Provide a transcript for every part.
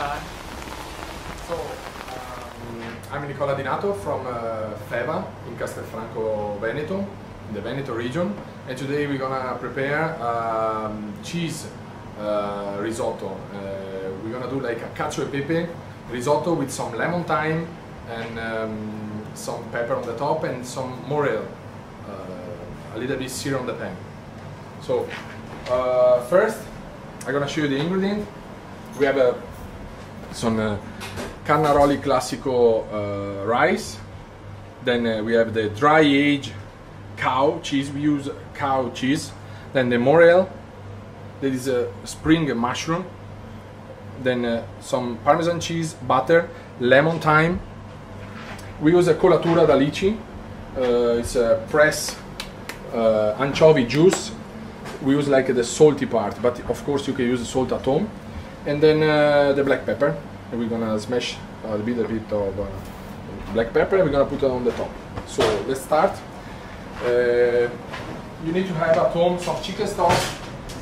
time. So, I'm Nicola Di Nato from Feva in Castelfranco Veneto, in the Veneto region, and today we're gonna prepare cheese risotto. We're gonna do like a cacio e pepe risotto with some lemon thyme and some pepper on the top and some morel, a little bit sear on the pan. So first I'm gonna show you the ingredient. We have some Carnaroli Classico rice, then we have the dry aged cow cheese, we use cow cheese, then the morel, there is a spring mushroom, then some Parmesan cheese, butter, lemon thyme. We use a colatura d'alici, it's a pressed anchovy juice. We use like the salty part, but of course you can use salt at home. And then the black pepper, and we're gonna smash a bit of black pepper and we're gonna put it on the top. So let's start. You need to have at home some chicken stock.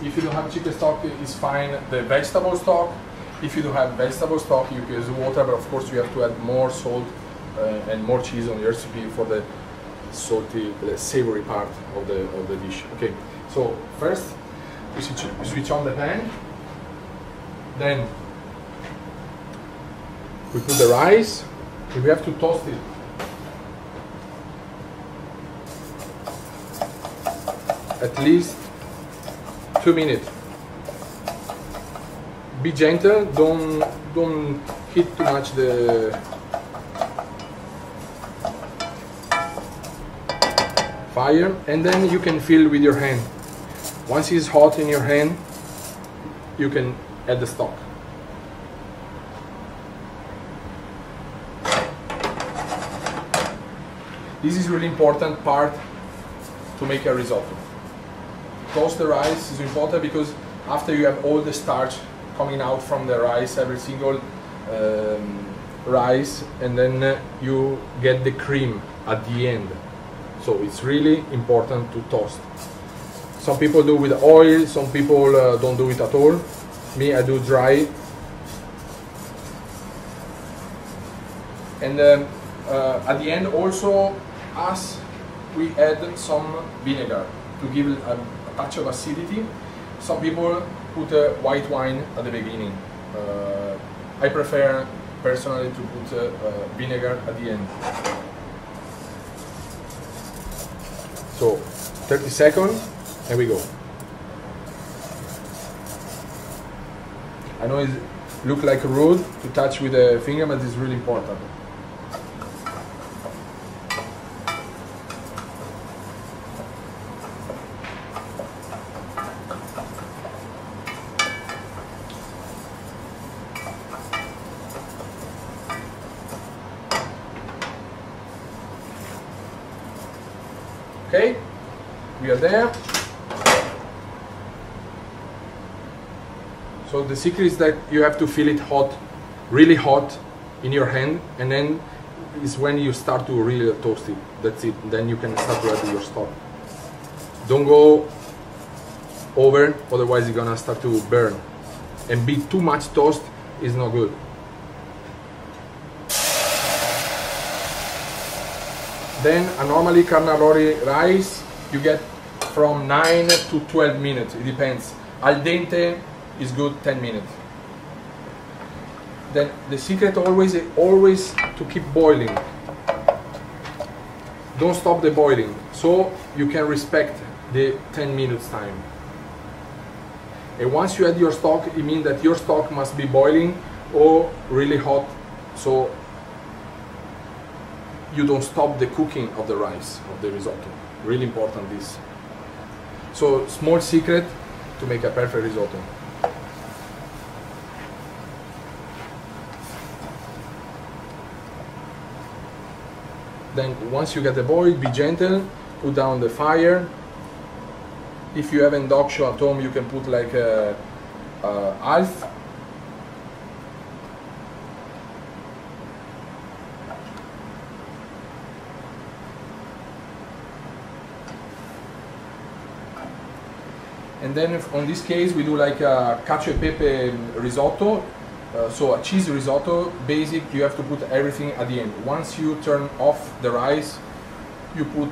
If you don't have chicken stock, it's fine. The vegetable stock. If you don't have vegetable stock, you can use water, but of course you have to add more salt and more cheese on your recipe for the salty, the savory part of the dish. Okay, so first we switch on the pan. Then we put the rice, and we have to toast it. At least 2 minutes. Be gentle, don't hit too much the fire, and then you can feel with your hand. Once it's hot in your hand, you can add the stock. This is really important part to make a risotto. Toast the rice is important because after you have all the starch coming out from the rice, every single rice, and then you get the cream at the end. So it's really important to toast. Some people do with oil, some people don't do it at all. Me, I do dry. And at the end also, we add some vinegar to give a touch of acidity. Some people put white wine at the beginning. I prefer personally to put vinegar at the end. So 30 seconds and we go. I know it looks like rude to touch with a finger, but it's really important. Okay, we are there. So the secret is that you have to feel it hot, really hot in your hand, and then is when you start to really toast it. That's it. Then you can start to add your stock. Don't go over, otherwise you're gonna start to burn. And be too much toast is not good. Then a normally Carnaroli rice you get from 9 to 12 minutes, it depends. Al dente is good 10 minutes. Then the secret always to keep boiling. Don't stop the boiling, so you can respect the 10 minutes time. And once you add your stock, it means that your stock must be boiling or really hot, so you don't stop the cooking of the rice, of the risotto. Really important this. So small secret to make a perfect risotto. Then once you get the boil, be gentle, put down the fire. If you have induction at home, you can put like a half. And then on this case we do like a cacio e pepe risotto. So a cheese risotto, basic, you have to put everything at the end. Once you turn off the rice, you put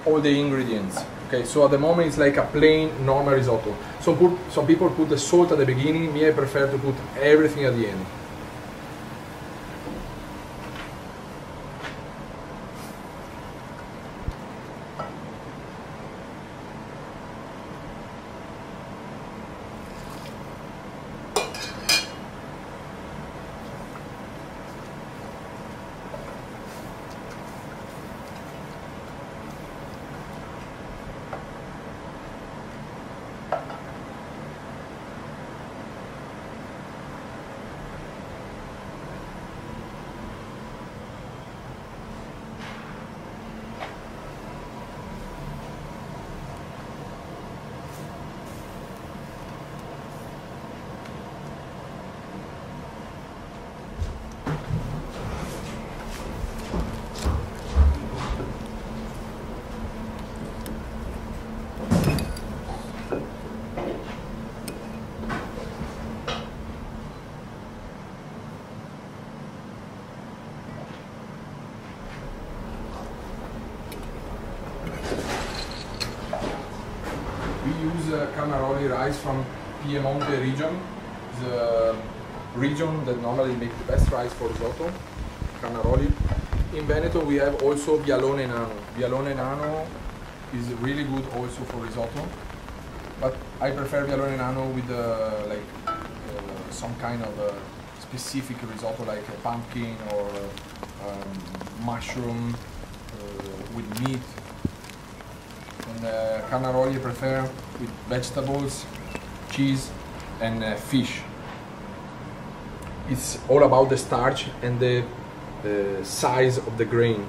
all the ingredients. Okay, so at the moment it's like a plain normal risotto. Some people put the salt at the beginning. Me, I prefer to put everything at the end. We use Carnaroli rice from Piemonte region, the region that normally makes the best rice for risotto, Carnaroli. In Veneto we have also Vialone Nano. Vialone Nano is really good also for risotto, but I prefer Vialone Nano with some kind of specific risotto like a pumpkin or mushroom with meat. And Carnaroli I prefer with vegetables, cheese and fish. It's all about the starch and the size of the grain.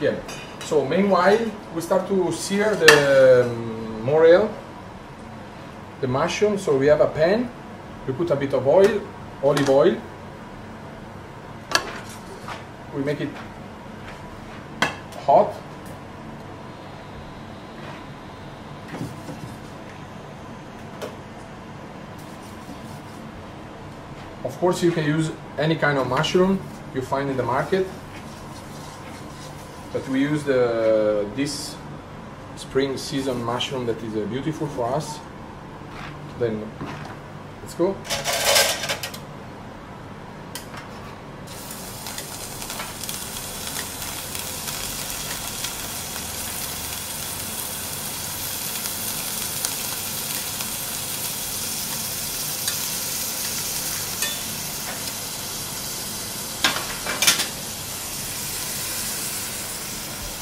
Yeah. So meanwhile, we start to sear the morel, the mushroom. So we have a pan. We put a bit of oil, olive oil. We make it hot. Of course, you can use any kind of mushroom you find in the market. But we use this spring season mushroom that is beautiful for us. Then let's go.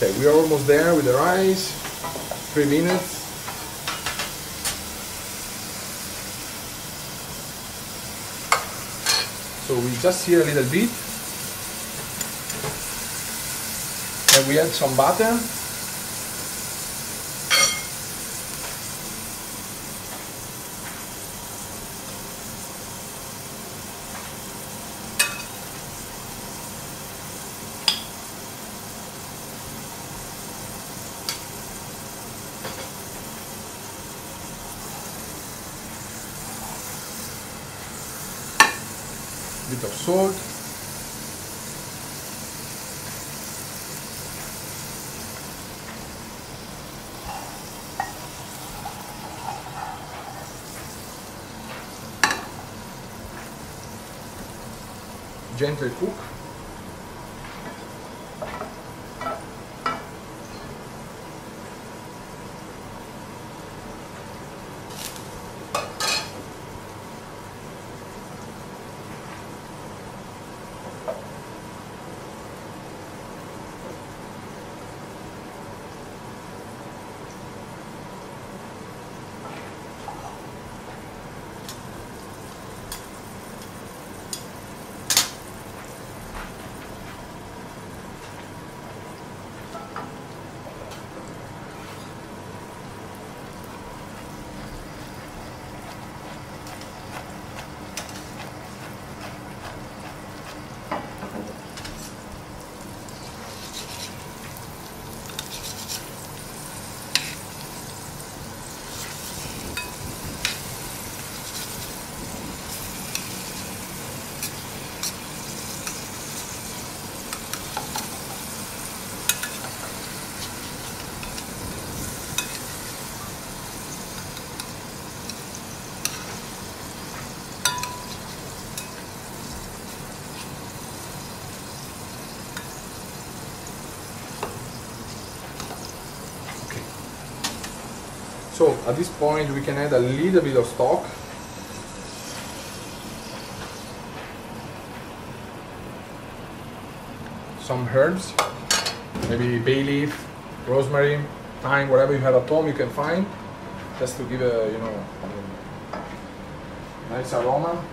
Okay, we are almost there with the rice. 3 minutes. So we just sear a little bit. And we add some butter. Bit of salt, gently cook. So at this point we can add a little bit of stock. Some herbs, maybe bay leaf, rosemary, thyme, whatever you have at home you can find, just to give a, you know, nice aroma.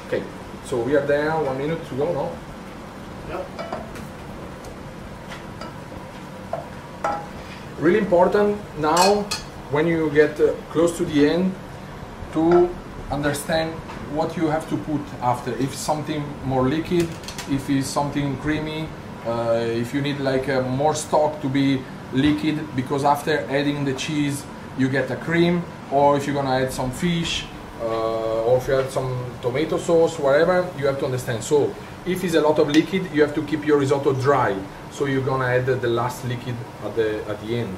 Okay, so we are there, 1 minute to go, no? Yep. Really important now, when you get close to the end, to understand what you have to put after. If something more liquid, if it's something creamy, if you need like more stock to be liquid, because after adding the cheese you get a cream, or if you're gonna add some fish, or if you add some tomato sauce, whatever, you have to understand. So if it's a lot of liquid, you have to keep your risotto dry, so you're gonna add the last liquid at the end.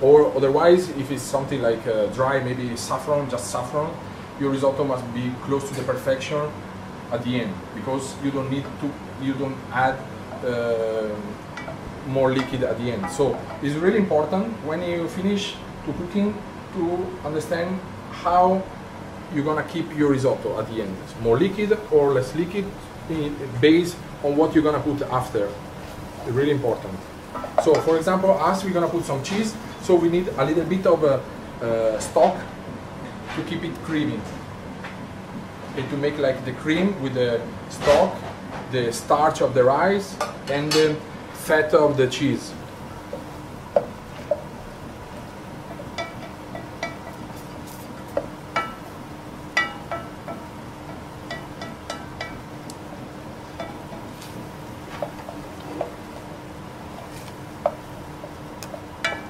Or otherwise, if it's something like dry, maybe saffron, just saffron, your risotto must be close to the perfection at the end, because you don't need to, you don't add more liquid at the end. So it's really important when you finish to cooking to understand how you're gonna keep your risotto at the end. It's more liquid or less liquid based on what you're gonna put after. It's really important. So for example, us, we're gonna put some cheese, so we need a little bit of stock to keep it creamy. And to make like the cream with the stock, the starch of the rice, and the fat of the cheese.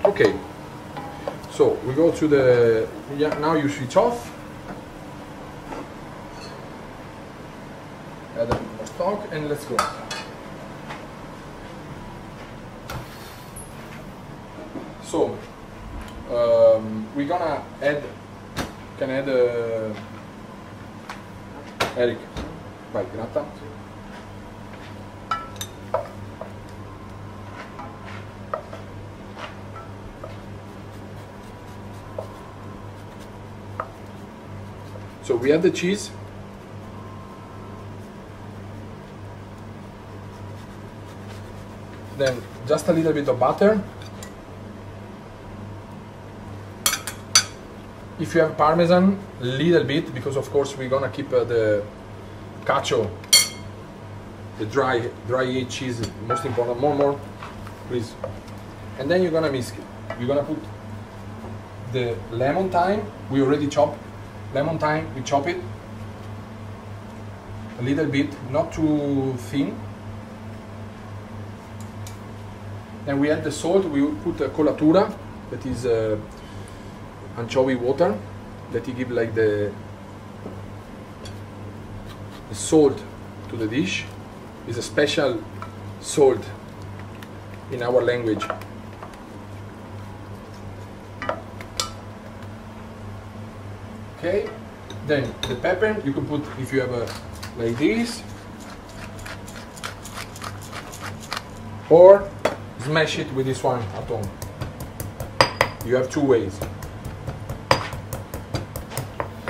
Okay, so we go to the, now you switch off, add a bit more stock, and let's go. So we're gonna add, can add Eric, vai, gratta. So we add the cheese. Then just a little bit of butter. If you have Parmesan, a little bit, because of course we're gonna keep the cacio, the dry aged cheese, most important. More, please. And then you're gonna mix it. You're gonna put the lemon thyme. We already chopped. Lemon thyme, we chop it a little bit, not too thin. Then we add the salt. We put a colatura, that is anchovy water, that you give like the salt to the dish. It's a special salt in our language. Okay, then the pepper you can put, if you have a like this, or smash it with this one at home. You have two ways.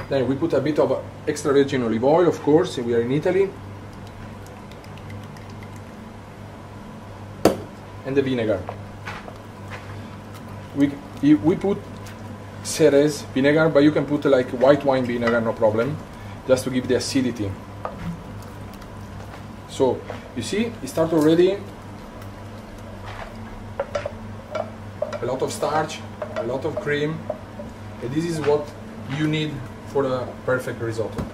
Then we put a bit of extra virgin olive oil, of course, we are in Italy, and the vinegar. We put Ceres vinegar, but you can put like white wine vinegar, no problem, just to give the acidity. So you see, it starts already a lot of starch, a lot of cream, and this is what you need for a perfect risotto.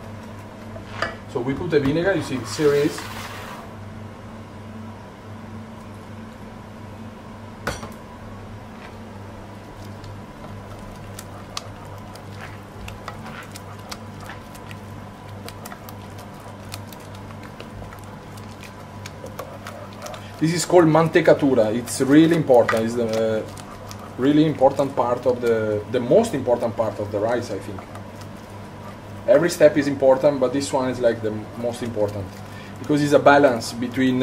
So we put the vinegar, you see, Ceres. This is called mantecatura. It's really important. It's the really important part of the most important part of the rice, I think. every step is important, but this one is like the most important because it's a balance between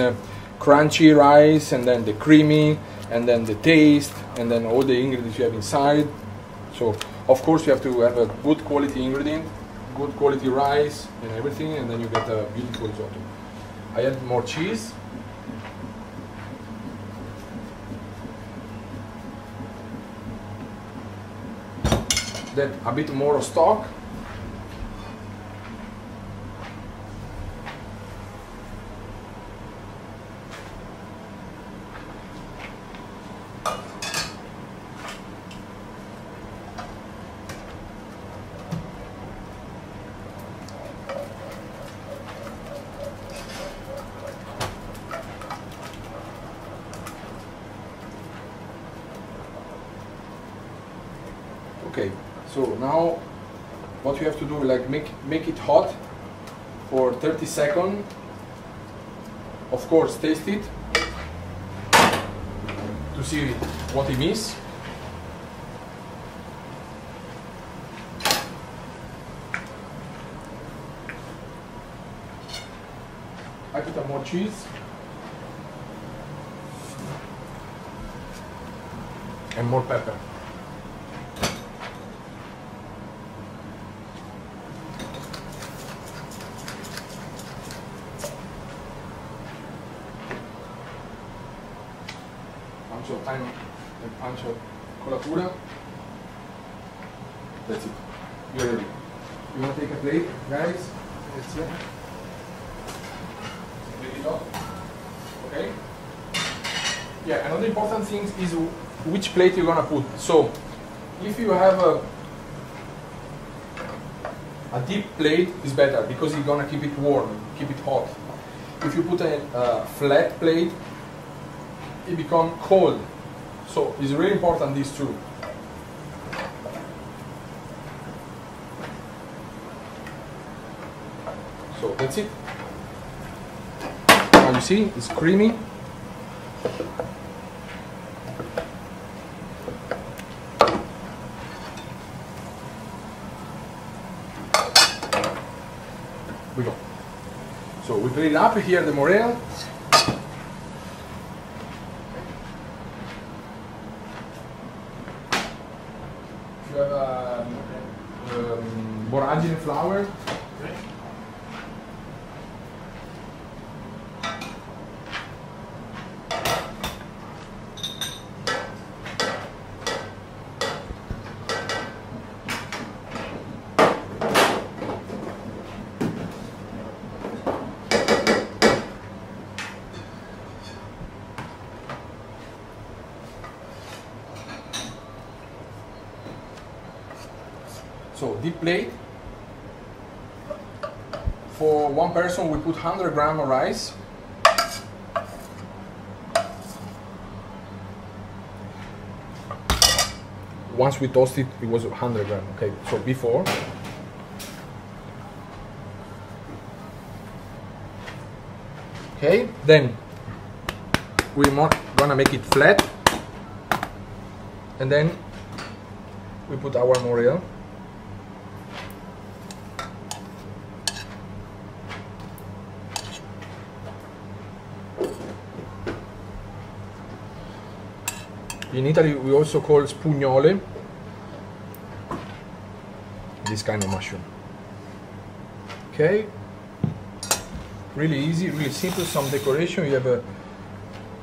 crunchy rice and then the creamy and then the taste and then all the ingredients you have inside. So of course you have to have a good quality ingredient, good quality rice and everything, and then you get a beautiful risotto. I add more cheese. Then a bit more of stock. Okay, so now what you have to do, like make it hot for 30 seconds. Of course, taste it to see what it means. I put some more cheese and more pepper. Pancio colatura. That's it. You're ready. You want to take a plate, guys? Let's see. Take it off. Okay. Yeah. Another important thing is which plate you're gonna put. So, if you have a deep plate, is better because you're gonna keep it warm, keep it hot. If you put a flat plate, it becomes cold. So it's really important, these two. So that's it. Now you see, it's creamy. We go. So we put it up here, the morel. You have borragine flour. So deep plate. For one person we put 100 grams of rice. Once we toast it, it was 100 grams. Okay, so before. Okay, then we're gonna make it flat, and then we put our morel. In Italy we also call spugnole this kind of mushroom. Okay, really easy, really simple. Some decoration. You have a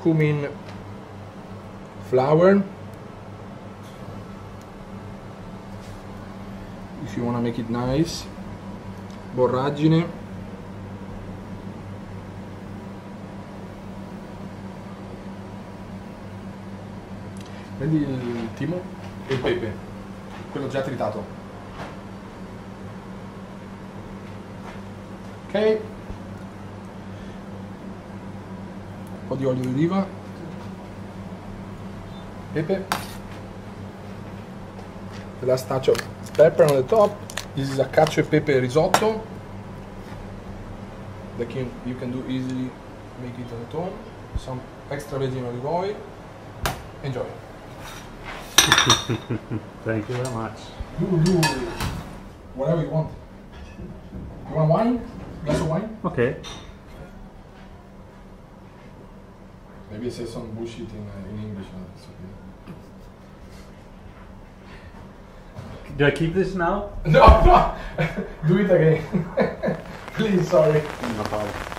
cumin flour if you want to make it nice. Borragine. Prendi il timo e il pepe, quello già tritato. Ok. Un po' di olio di oliva. Pepe. The last touch of pepper on the top. This is a cacio e pepe risotto. That you can do easily, make it at home. Some extra virgin olive oil. Enjoy. Thank you very much. Do whatever you want. You want wine? Glass of wine? Okay. Maybe I say some bullshit in English, but it's okay. Do I keep this now? No, no! Do it again. Please, sorry. No problem.